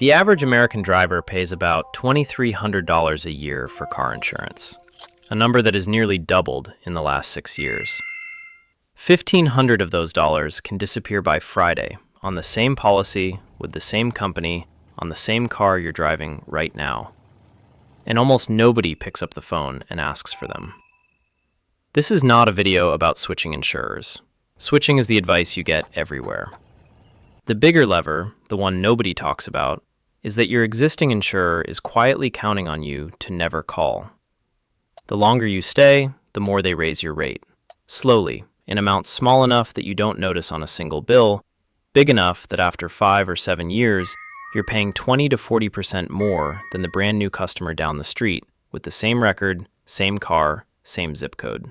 The average American driver pays about $2,300 a year for car insurance, a number that has nearly doubled in the last 6 years. 1,500 of those dollars can disappear by Friday on the same policy, with the same company, on the same car you're driving right now. And almost nobody picks up the phone and asks for them. This is not a video about switching insurers. Switching is the advice you get everywhere. The bigger lever, the one nobody talks about, is that your existing insurer is quietly counting on you to never call. The longer you stay, the more they raise your rate. Slowly, in amounts small enough that you don't notice on a single bill, big enough that after 5 or 7 years, you're paying 20 to 40% more than the brand new customer down the street with the same record, same car, same zip code.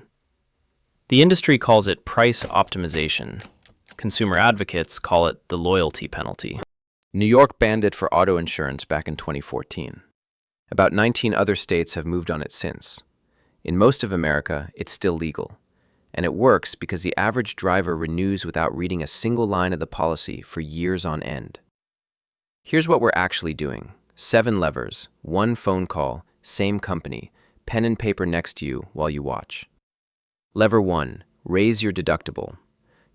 The industry calls it price optimization. Consumer advocates call it the loyalty penalty. New York banned it for auto insurance back in 2014. About 19 other states have moved on it since. In most of America, it's still legal. And it works because the average driver renews without reading a single line of the policy for years on end. Here's what we're actually doing. 7 levers, 1 phone call, same company, pen and paper next to you while you watch. Lever 1, raise your deductible.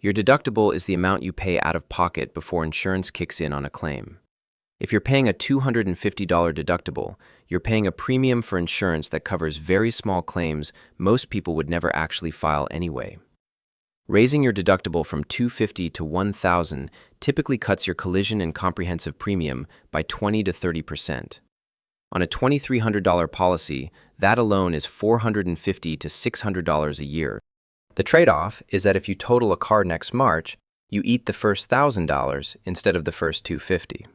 Your deductible is the amount you pay out of pocket before insurance kicks in on a claim. If you're paying a $250 deductible, you're paying a premium for insurance that covers very small claims most people would never actually file anyway. Raising your deductible from $250 to $1,000 typically cuts your collision and comprehensive premium by 20 to 30%. On a $2,300 policy, that alone is $450 to $600 a year. The trade-off is that if you total a car next March, you eat the first $1,000 instead of the first $250.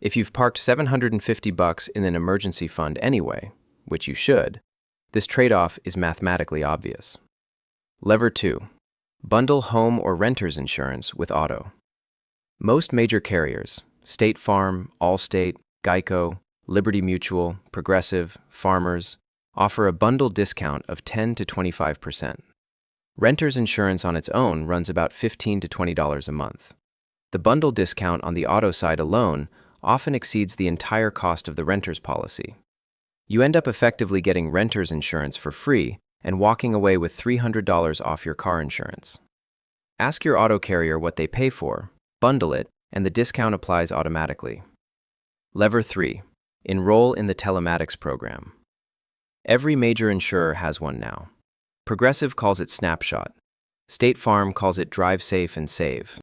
If you've parked $750 in an emergency fund anyway, which you should, this trade-off is mathematically obvious. Lever 2. Bundle home or renter's insurance with auto. Most major carriers, State Farm, Allstate, Geico, Liberty Mutual, Progressive, Farmers, offer a bundle discount of 10 to 25%. Renter's insurance on its own runs about $15 to $20 a month. The bundle discount on the auto side alone often exceeds the entire cost of the renter's policy. You end up effectively getting renter's insurance for free and walking away with $300 off your car insurance. Ask your auto carrier what they pay for, bundle it, and the discount applies automatically. Lever 3. Enroll in the telematics program. Every major insurer has one now. Progressive calls it Snapshot. State Farm calls it Drive Safe and Save.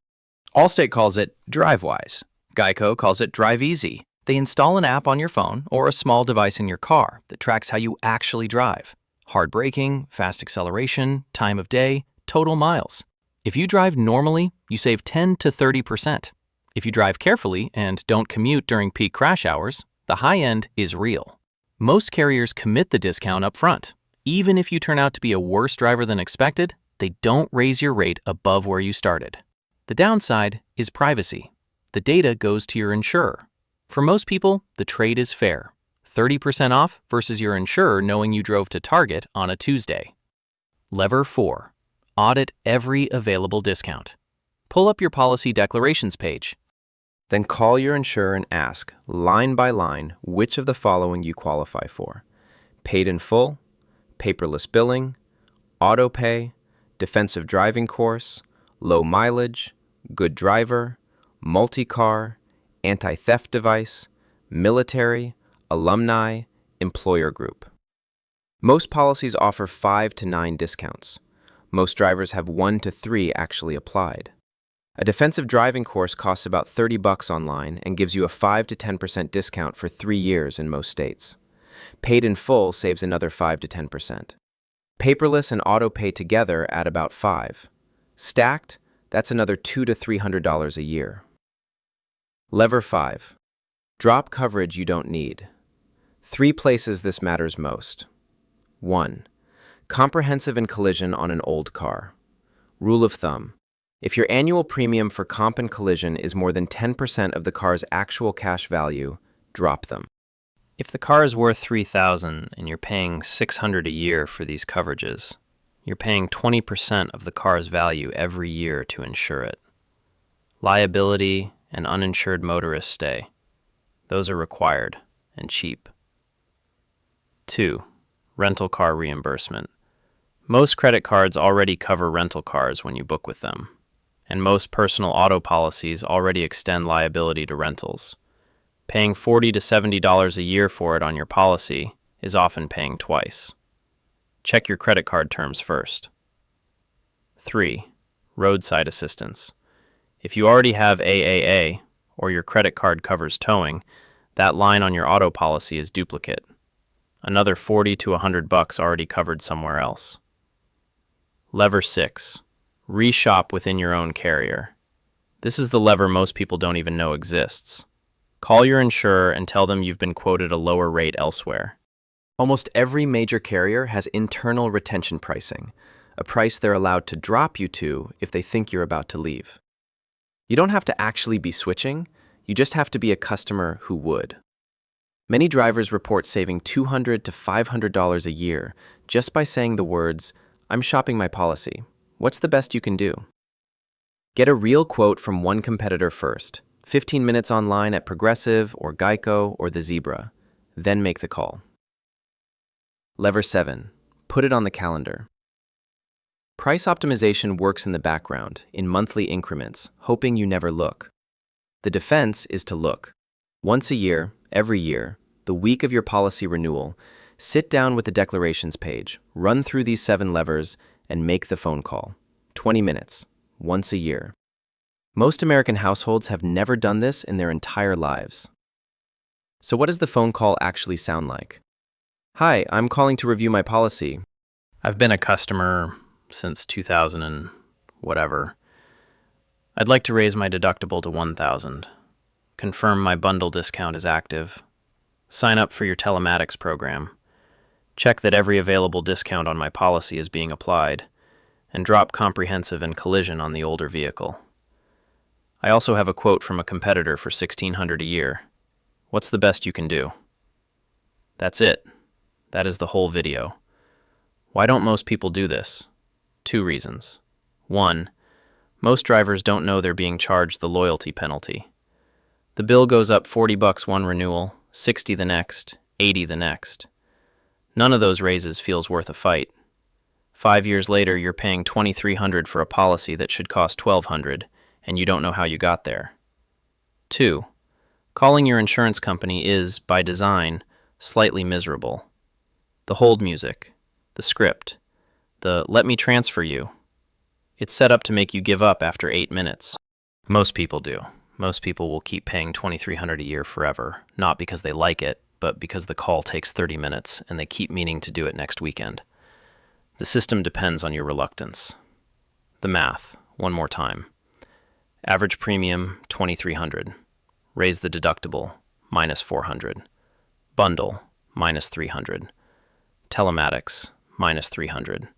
Allstate calls it DriveWise. Geico calls it Drive Easy. They install an app on your phone or a small device in your car that tracks how you actually drive. Hard braking, fast acceleration, time of day, total miles. If you drive normally, you save 10 to 30%. If you drive carefully and don't commute during peak crash hours, the high end is real. Most carriers commit the discount up front. Even if you turn out to be a worse driver than expected, they don't raise your rate above where you started. The downside is privacy. The data goes to your insurer. For most people, the trade is fair. 30% off versus your insurer knowing you drove to Target on a Tuesday. Lever 4. Audit every available discount. Pull up your policy declarations page. Then call your insurer and ask, line by line, which of the following you qualify for. Paid in full, paperless billing, auto pay, defensive driving course, low mileage, good driver, multi-car, anti-theft device, military, alumni, employer group. Most policies offer 5 to 9 discounts. Most drivers have 1 to 3 actually applied. A defensive driving course costs about $30 online and gives you a 5 to 10% discount for 3 years in most states. Paid in full saves another 5 to 10%. Paperless and auto pay together add about 5. Stacked, that's another $200 to $300 a year. Lever 5. Drop coverage you don't need. 3 places this matters most. 1. Comprehensive and collision on an old car. Rule of thumb. If your annual premium for comp and collision is more than 10% of the car's actual cash value, drop them. If the car is worth $3,000 and you're paying $600 a year for these coverages, you're paying 20% of the car's value every year to insure it. Liability and uninsured motorists stay. Those are required and cheap. 2. Rental car reimbursement. Most credit cards already cover rental cars when you book with them, and most personal auto policies already extend liability to rentals. Paying $40 to $70 a year for it on your policy is often paying twice. Check your credit card terms first. 3. Roadside assistance. If you already have AAA or your credit card covers towing, that line on your auto policy is duplicate. Another $40 to $100 already covered somewhere else. Lever 6. Reshop within your own carrier. This is the lever most people don't even know exists. Call your insurer and tell them you've been quoted a lower rate elsewhere. Almost every major carrier has internal retention pricing, a price they're allowed to drop you to if they think you're about to leave. You don't have to actually be switching, you just have to be a customer who would. Many drivers report saving $200 to $500 a year just by saying the words, "I'm shopping my policy. What's the best you can do?" Get a real quote from one competitor first, 15 minutes online at Progressive or Geico or the Zebra, then make the call. Lever 7. Put it on the calendar. Price optimization works in the background, in monthly increments, hoping you never look. The defense is to look. Once a year, every year, the week of your policy renewal, sit down with the declarations page, run through these 7 levers, and make the phone call. 20 minutes, once a year. Most American households have never done this in their entire lives. So what does the phone call actually sound like? "Hi, I'm calling to review my policy." I've been a customer since 2000 and whatever. I'd like to raise my deductible to $1,000. Confirm my bundle discount is active. Sign up for your telematics program. Check that every available discount on my policy is being applied, and drop comprehensive and collision on the older vehicle. I also have a quote from a competitor for $1,600 a year. What's the best you can do? That's it. That is the whole video. Why don't most people do this? 2 reasons. 1. Most drivers don't know they're being charged the loyalty penalty. The bill goes up $40 one renewal, $60 the next, $80 the next. None of those raises feels worth a fight. 5 years later, you're paying $2,300 for a policy that should cost $1,200, and you don't know how you got there. 2. Calling your insurance company is, by design, slightly miserable. The hold music, the script, the "let me transfer you." It's set up to make you give up after 8 minutes. Most people do. Most people will keep paying $2,300 a year forever, not because they like it, but because the call takes 30 minutes and they keep meaning to do it next weekend. The system depends on your reluctance. The math, one more time. Average premium, $2,300. Raise the deductible, minus $400. Bundle, minus $300. Telematics, minus $300.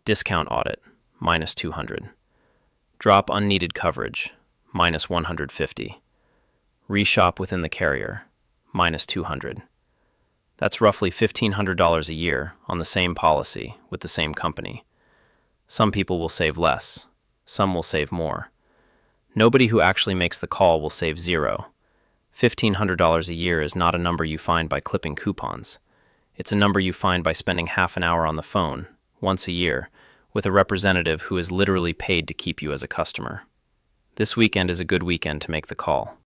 Discount audit, minus $200. Drop unneeded coverage, minus $150. Reshop within the carrier, minus $200. That's roughly $1,500 a year on the same policy with the same company. Some people will save less. Some will save more. Nobody who actually makes the call will save zero. $1,500 a year is not a number you find by clipping coupons. It's a number you find by spending half an hour on the phone, once a year, with a representative who is literally paid to keep you as a customer. This weekend is a good weekend to make the call.